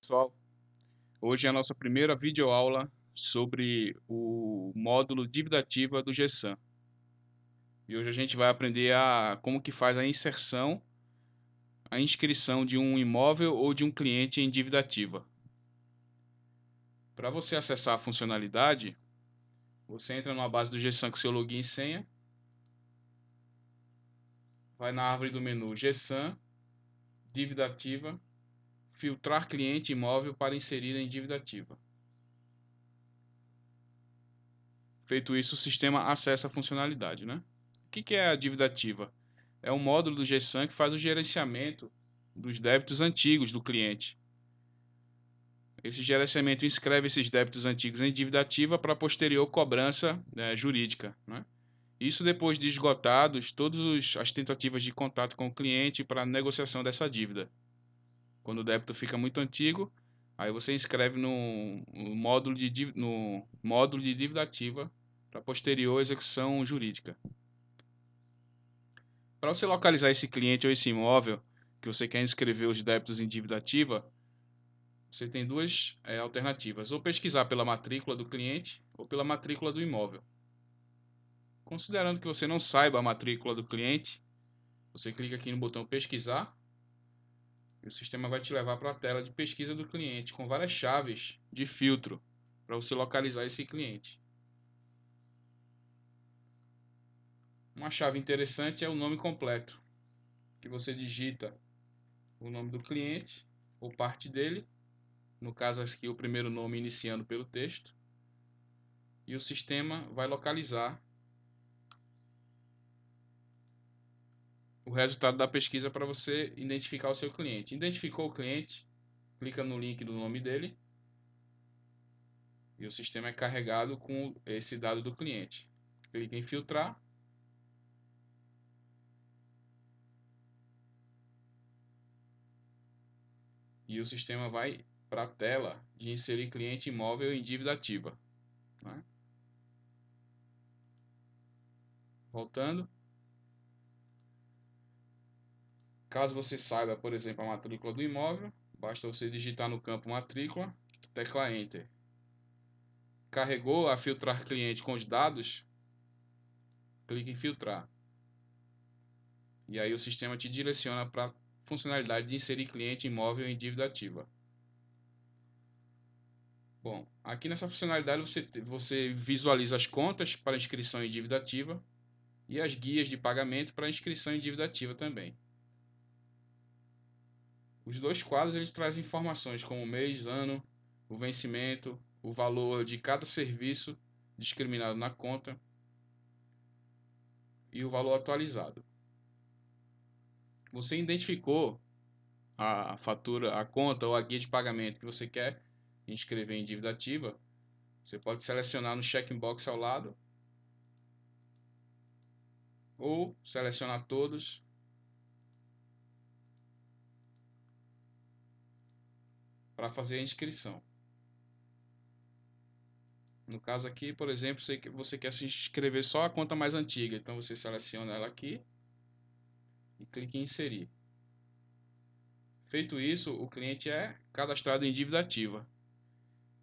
Pessoal, hoje é a nossa primeira videoaula sobre o módulo dívida ativa do GESAM. E hoje a gente vai aprender como que faz a inserção, a inscrição de um imóvel ou de um cliente em dívida ativa. Para você acessar a funcionalidade, você entra numa base do GESAM com seu login e senha, vai na árvore do menu GESAM, dívida ativa, filtrar cliente imóvel para inserir em dívida ativa. Feito isso, o sistema acessa a funcionalidade, né? O que é a dívida ativa? É um módulo do GESAM que faz o gerenciamento dos débitos antigos do cliente. Esse gerenciamento inscreve esses débitos antigos em dívida ativa para posterior cobrança jurídica, né? Isso depois de esgotados todas as tentativas de contato com o cliente para a negociação dessa dívida. Quando o débito fica muito antigo, aí você inscreve no módulo de dívida ativa para posterior execução jurídica. Para você localizar esse cliente ou esse imóvel que você quer inscrever os débitos em dívida ativa, você tem duas alternativas: ou pesquisar pela matrícula do cliente ou pela matrícula do imóvel. Considerando que você não saiba a matrícula do cliente, você clica aqui no botão pesquisar e o sistema vai te levar para a tela de pesquisa do cliente com várias chaves de filtro para você localizar esse cliente. Uma chave interessante é o nome completo, que você digita o nome do cliente ou parte dele, no caso aqui o primeiro nome iniciando pelo texto, e o sistema vai localizar o resultado da pesquisa para você identificar o seu cliente. Identificou o cliente, clica no link do nome dele e o sistema é carregado com esse dado do cliente. Clica em filtrar e o sistema vai para a tela de inserir cliente imóvel em dívida ativa, né? Voltando, caso você saiba, por exemplo, a matrícula do imóvel, basta você digitar no campo matrícula, tecla Enter. Carregou a filtrar cliente com os dados, clique em filtrar. E aí o sistema te direciona para a funcionalidade de inserir cliente imóvel em dívida ativa. Bom, aqui nessa funcionalidade você visualiza as contas para inscrição em dívida ativa e as guias de pagamento para inscrição em dívida ativa também. Os dois quadros eles trazem informações como o mês, ano, o vencimento, o valor de cada serviço discriminado na conta e o valor atualizado. Você identificou a fatura, a conta ou a guia de pagamento que você quer inscrever em dívida ativa, você pode selecionar no checkbox ao lado ou selecionar todos para fazer a inscrição. No caso aqui, por exemplo, você quer se inscrever só a conta mais antiga, então você seleciona ela aqui e clica em inserir. Feito isso, o cliente é cadastrado em dívida ativa.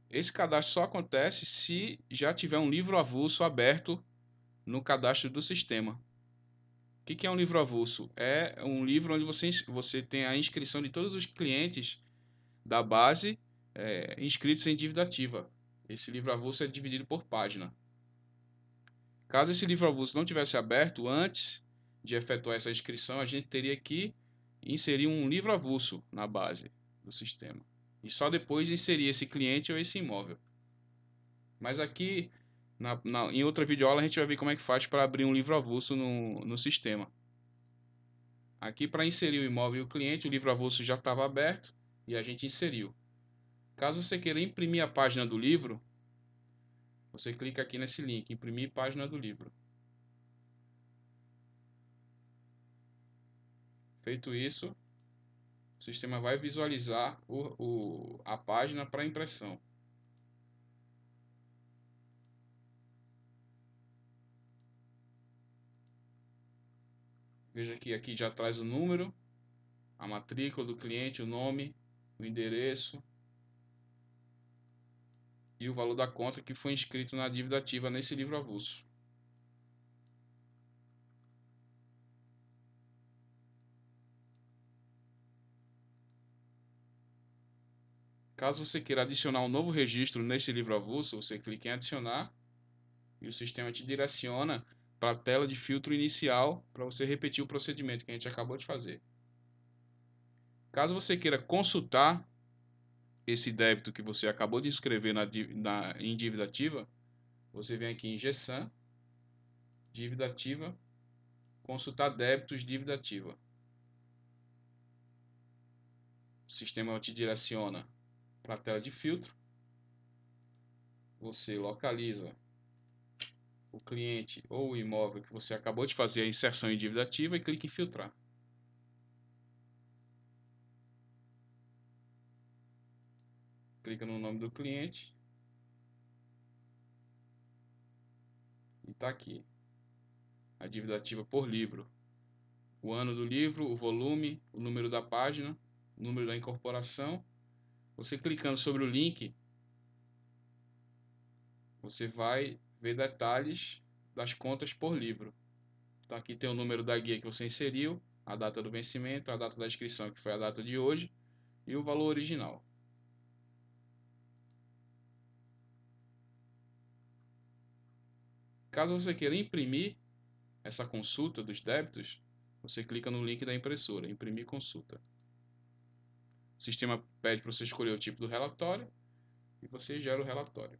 Esse cadastro só acontece se já tiver um livro avulso aberto no cadastro do sistema. O que é um livro avulso? É um livro onde você tem a inscrição de todos os clientes da base inscritos em dívida ativa. Esse livro avulso é dividido por página. Caso esse livro avulso não tivesse aberto antes de efetuar essa inscrição, a gente teria que inserir um livro avulso na base do sistema. E só depois inserir esse cliente ou esse imóvel. Mas aqui, em outra videoaula, a gente vai ver como é que faz para abrir um livro avulso no sistema. Aqui, para inserir o imóvel e o cliente, o livro avulso já estava aberto e a gente inseriu. Caso você queira imprimir a página do livro, você clica aqui nesse link, imprimir página do livro. Feito isso, o sistema vai visualizar a página para impressão. Veja que aqui já traz o número, a matrícula do cliente, o nome, o endereço, e o valor da conta que foi inscrito na dívida ativa nesse livro avulso. Caso você queira adicionar um novo registro nesse livro avulso, você clica em adicionar e o sistema te direciona para a tela de filtro inicial para você repetir o procedimento que a gente acabou de fazer. Caso você queira consultar esse débito que você acabou de inscrever em dívida ativa, você vem aqui em GESAM, dívida ativa, consultar débitos, dívida ativa. O sistema te direciona para a tela de filtro. Você localiza o cliente ou o imóvel que você acabou de fazer a inserção em dívida ativa e clica em filtrar. Clica no nome do cliente e está aqui a dívida ativa por livro. O ano do livro, o volume, o número da página, o número da incorporação. Você clicando sobre o link, você vai ver detalhes das contas por livro. Então aqui tem o número da guia que você inseriu, a data do vencimento, a data da inscrição que foi a data de hoje e o valor original. Caso você queira imprimir essa consulta dos débitos, você clica no link da impressora, imprimir consulta. O sistema pede para você escolher o tipo do relatório e você gera o relatório.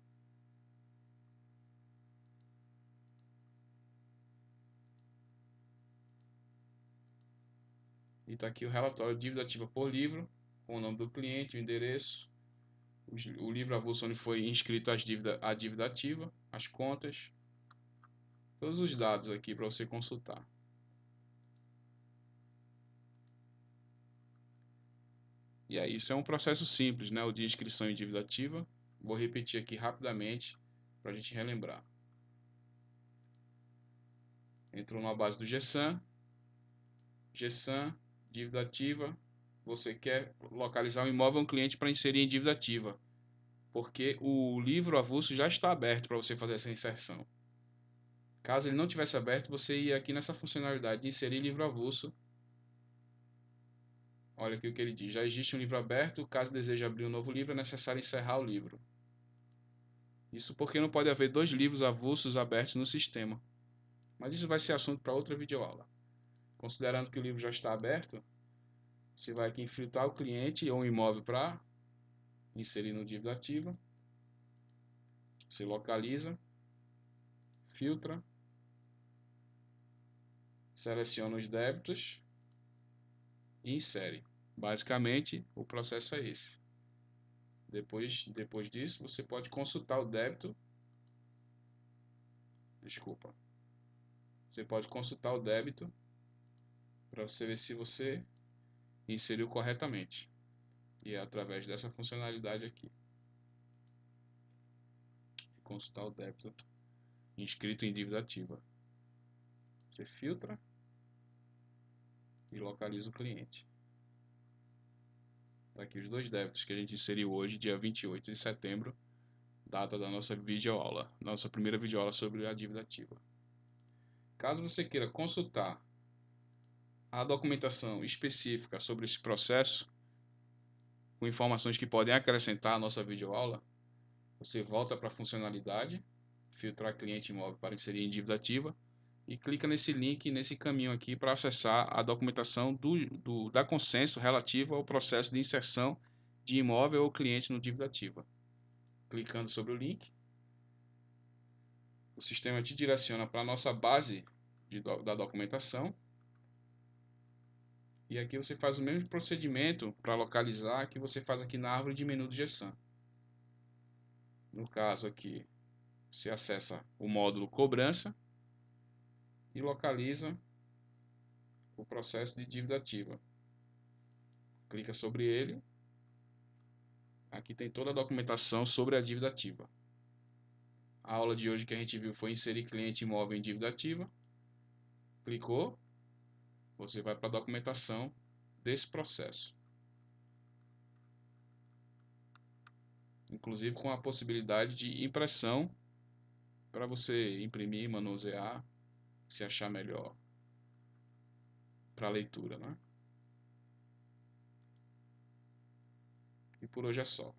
E está aqui o relatório de dívida ativa por livro, com o nome do cliente, o endereço, o livro avulso onde foi inscrito a dívida ativa, as contas, todos os dados aqui para você consultar. E é isso, é um processo simples, né, o de inscrição em dívida ativa. Vou repetir aqui rapidamente para a gente relembrar. Entrou na base do GESAM, dívida ativa, você quer localizar um imóvel ou um cliente para inserir em dívida ativa, porque o livro avulso já está aberto para você fazer essa inserção. Caso ele não tivesse aberto, você ia aqui nessa funcionalidade de inserir livro avulso. Olha aqui o que ele diz: já existe um livro aberto, caso deseje abrir um novo livro, é necessário encerrar o livro. Isso porque não pode haver dois livros avulsos abertos no sistema. Mas isso vai ser assunto para outra videoaula. Considerando que o livro já está aberto, você vai aqui em filtrar o cliente ou um imóvel para inserir no dívida ativa. Você localiza, filtra, seleciona os débitos e insere. Basicamente, o processo é esse. Depois disso, você pode consultar o débito. Desculpa. Você pode consultar o débito para você ver se você inseriu corretamente. E é através dessa funcionalidade aqui. Consultar o débito inscrito em dívida ativa. Você filtra e localiza o cliente. Tá aqui os dois débitos que a gente inseriu hoje, dia 28 de setembro, data da nossa videoaula, nossa primeira videoaula sobre a dívida ativa. Caso você queira consultar a documentação específica sobre esse processo, com informações que podem acrescentar à nossa videoaula, você volta para a funcionalidade, filtrar cliente imóvel para inserir em dívida ativa, e clica nesse link, nesse caminho aqui para acessar a documentação da consenso relativa ao processo de inserção de imóvel ou cliente no dívida ativa. Clicando sobre o link, o sistema te direciona para a nossa base da documentação. E aqui você faz o mesmo procedimento para localizar que você faz aqui na árvore de menu do GESAM. No caso aqui, você acessa o módulo cobrança e localiza o processo de dívida ativa. Clica sobre ele. Aqui tem toda a documentação sobre a dívida ativa. A aula de hoje que a gente viu foi inserir cliente imóvel em dívida ativa. Clicou, você vai para a documentação desse processo. inclusive com a possibilidade de impressão para você imprimir, manusear, se achar melhor para leitura, né? E por hoje é só.